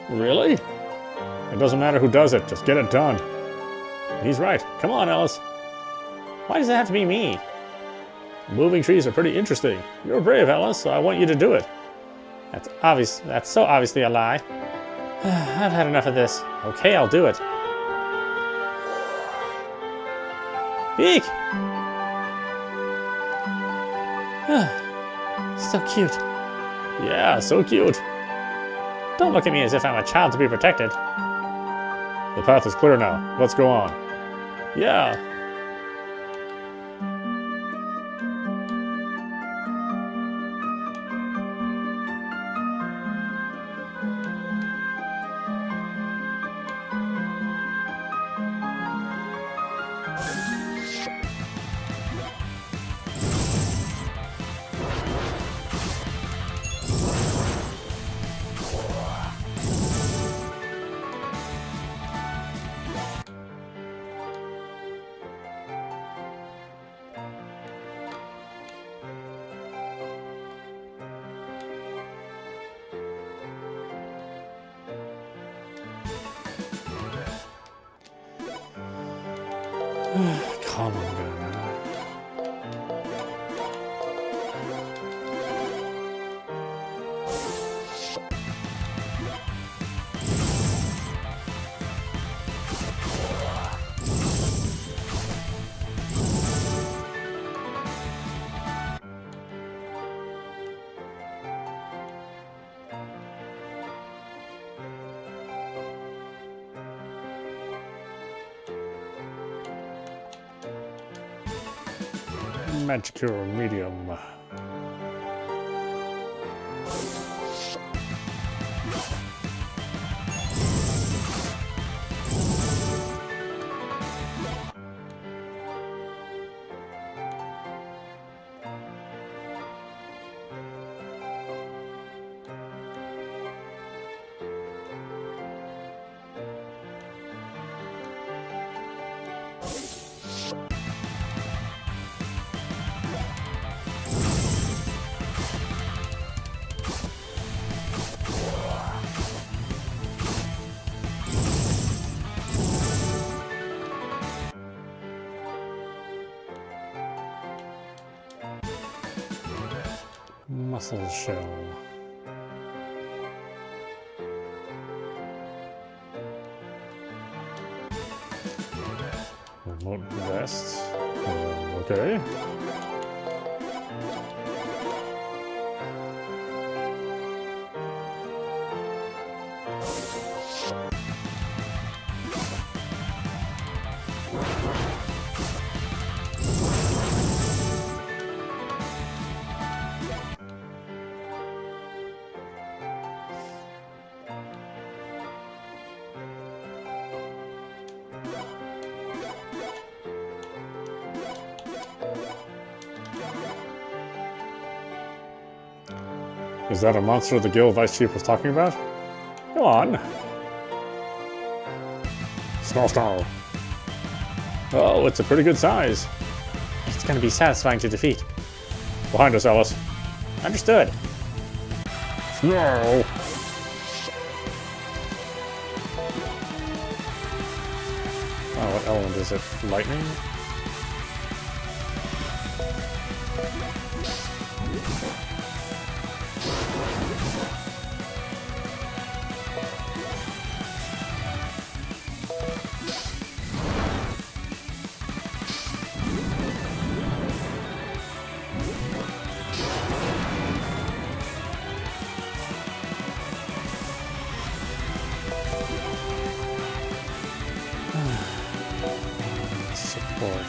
Really? It doesn't matter who does it, just get it done. He's right. Come on, Alice. Why does it have to be me? Moving trees are pretty interesting. You're brave, Alice, so I want you to do it. That's obvious. That's so obviously a lie. I've had enough of this. Okay, I'll do it. Eek! So cute. Yeah, so cute. Don't look at me as if I'm a child to be protected. The path is clear now. Let's go on. Yeah. Come on, man. Magicure medium. Muscle shell. Remote vest. Okay. Is that a monster the guild vice chief was talking about? Go on. Snarl. Oh, it's a pretty good size. It's gonna be satisfying to defeat. Behind us, Alice. Understood. Snarl. Oh, what element is it? Lightning? Support.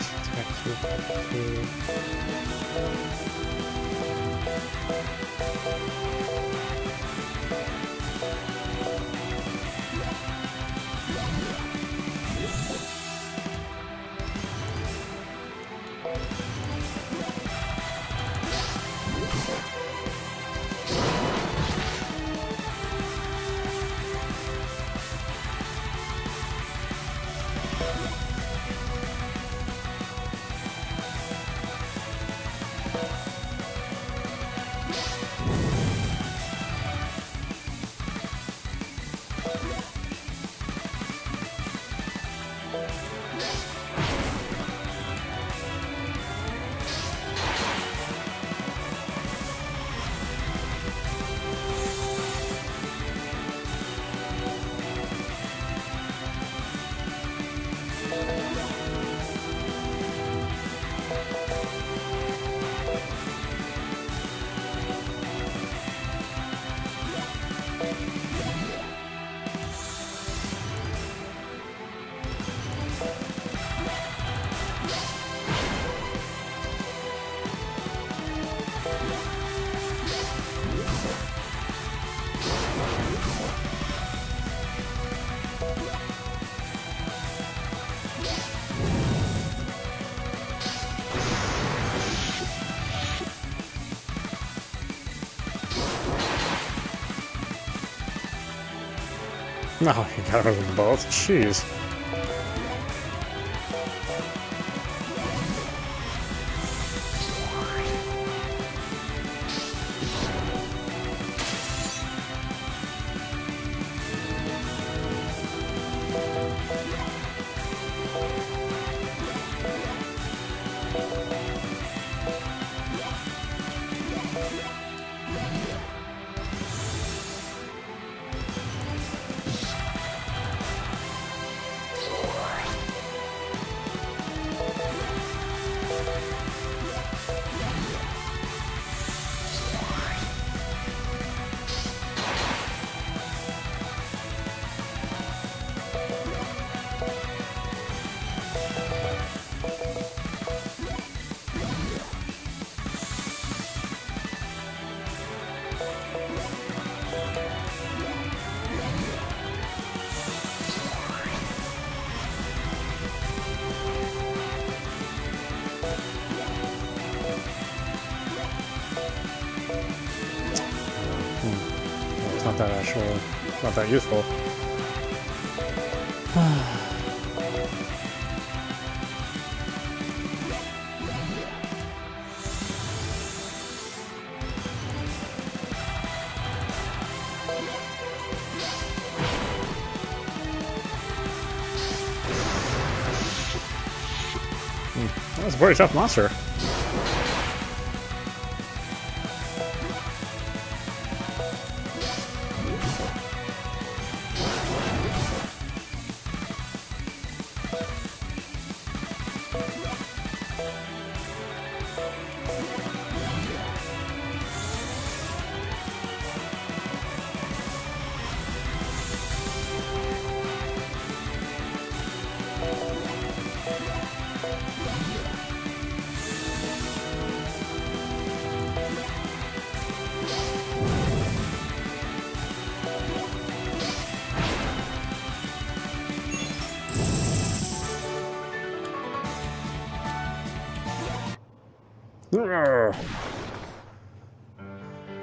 No, you got rid of them both. Jeez. It's not that actual, not that useful. That's a pretty tough monster.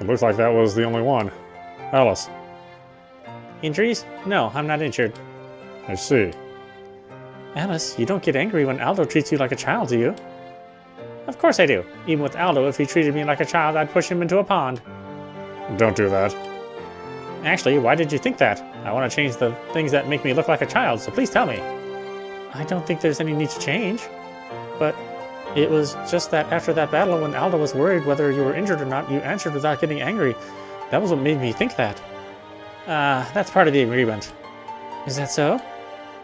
It looks like that was the only one. Alice. Injuries? No, I'm not injured. I see. Alice, you don't get angry when Aldo treats you like a child, do you? Of course I do. Even with Aldo, if he treated me like a child, I'd push him into a pond. Don't do that. Actually, why did you think that? I want to change the things that make me look like a child, so please tell me. I don't think there's any need to change. But it was just that after that battle, when Aldo was worried whether you were injured or not, you answered without getting angry. That was what made me think that. That's part of the agreement. Is that so?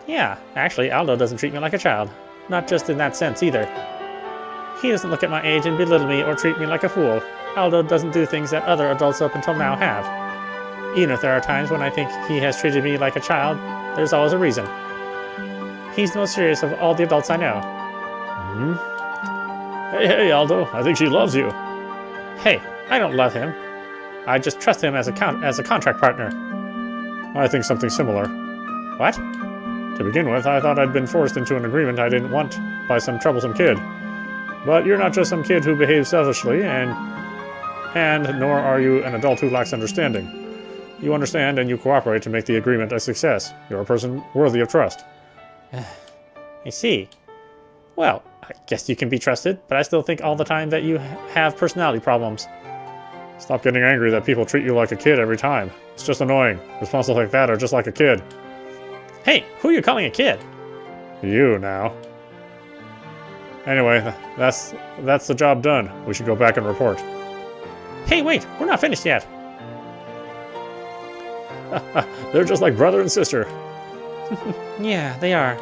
Yeah, actually, Aldo doesn't treat me like a child. Not just in that sense, either. He doesn't look at my age and belittle me or treat me like a fool. Aldo doesn't do things that other adults up until now have. Even if there are times when I think he has treated me like a child, there's always a reason. He's the most serious of all the adults I know. Hey, Aldo, I think she loves you. Hey, I don't love him. I just trust him as a contract partner. I think something similar. What? To begin with, I thought I'd been forced into an agreement I didn't want by some troublesome kid. But you're not just some kid who behaves selfishly, and nor are you an adult who lacks understanding. You understand and you cooperate to make the agreement a success. You're a person worthy of trust. I see. Well, I guess you can be trusted, but I still think all the time that you have personality problems. Stop getting angry that people treat you like a kid every time. It's just annoying. Responses like that are just like a kid. Hey, who are you calling a kid? You, now. Anyway, that's the job done. We should go back and report. Hey, wait, we're not finished yet. They're just like brother and sister. Yeah, they are.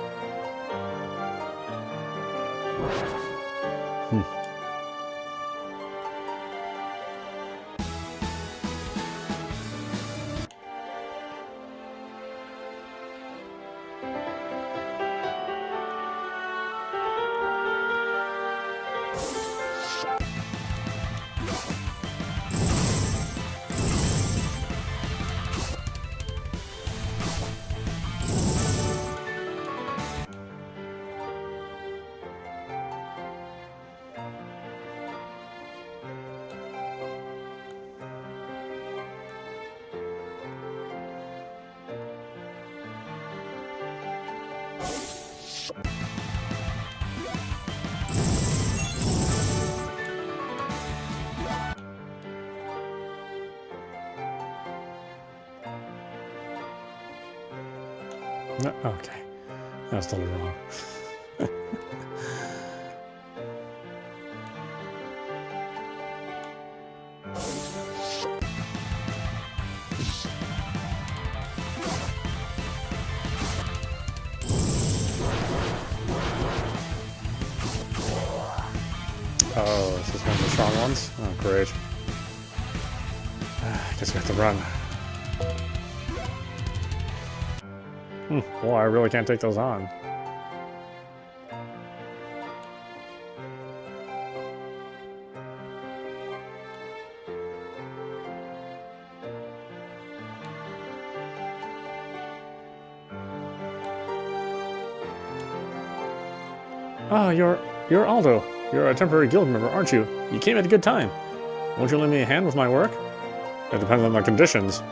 No, okay. That was totally wrong. Oh, this is one of the strong ones? Oh, great. I guess we have to run. Well, I really can't take those on. Oh, you're Aldo. You're a temporary guild member, aren't you? You came at a good time. Won't you lend me a hand with my work? It depends on the conditions.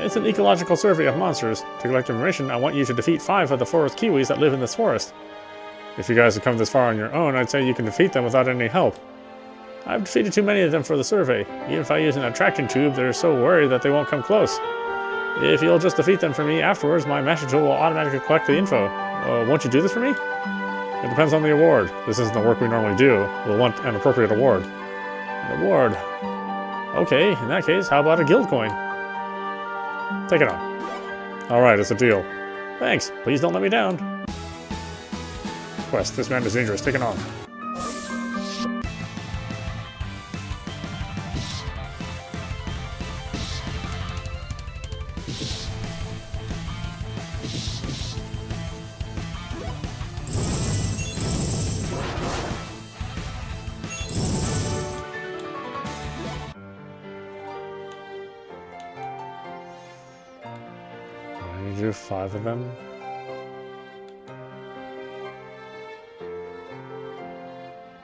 It's an ecological survey of monsters. To collect information, I want you to defeat 5 of the forest kiwis that live in this forest. If you guys have come this far on your own, I'd say you can defeat them without any help. I've defeated too many of them for the survey. Even if I use an attraction tube, they're so worried that they won't come close. If you'll just defeat them for me afterwards, my magic tool will automatically collect the info. Won't you do this for me? It depends on the award. This isn't the work we normally do. We'll want an appropriate award. An award? Okay, in that case, how about a guild coin? Take it on. Alright, it's a deal. Thanks. Please don't let me down. Quest, this man is dangerous. Take it on. Do 5 of them.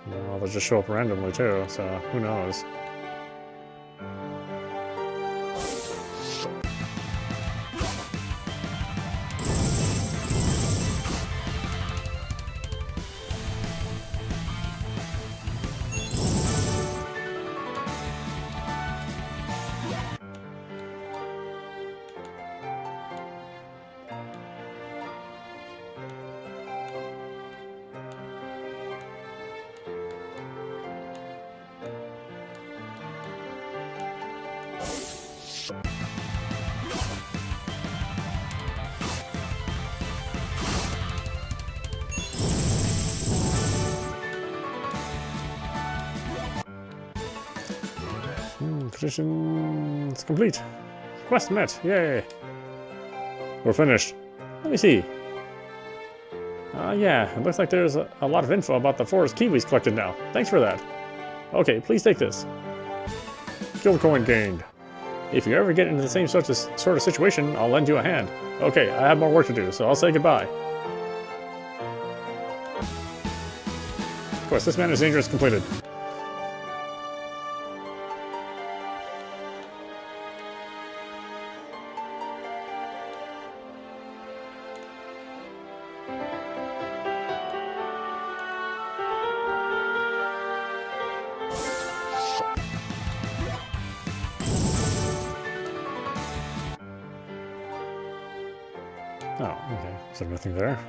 Well, they'll just show up randomly too, so who knows. Petition's complete. Quest met. Yay. We're finished. Let me see. Yeah, it looks like there's a lot of info about the forest kiwis collected now. Thanks for that. Okay, please take this. Guild coin gained. If you ever get into the same sort of situation, I'll lend you a hand. Okay, I have more work to do, so I'll say goodbye. Quest, this man is dangerous, completed. Oh, okay. Is there nothing there?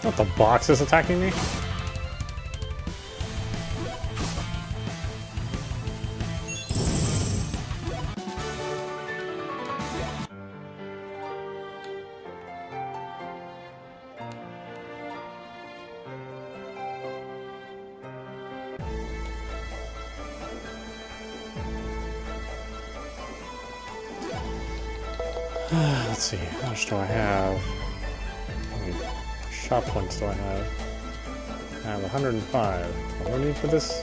What, the box is attacking me? Let's see, how much do I have? How many shop points do I have? I have 105. What do I need for this?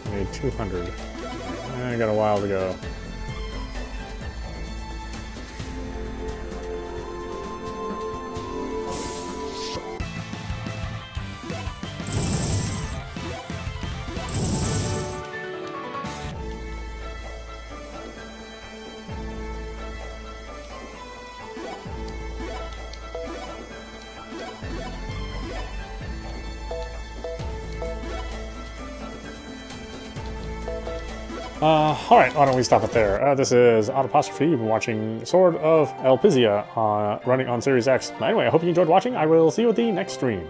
I need 200. I got a while to go. Alright, why don't we stop it there? This is audap. You've been watching Sword of Elpisia running on Series X. Anyway, I hope you enjoyed watching. I will see you at the next stream.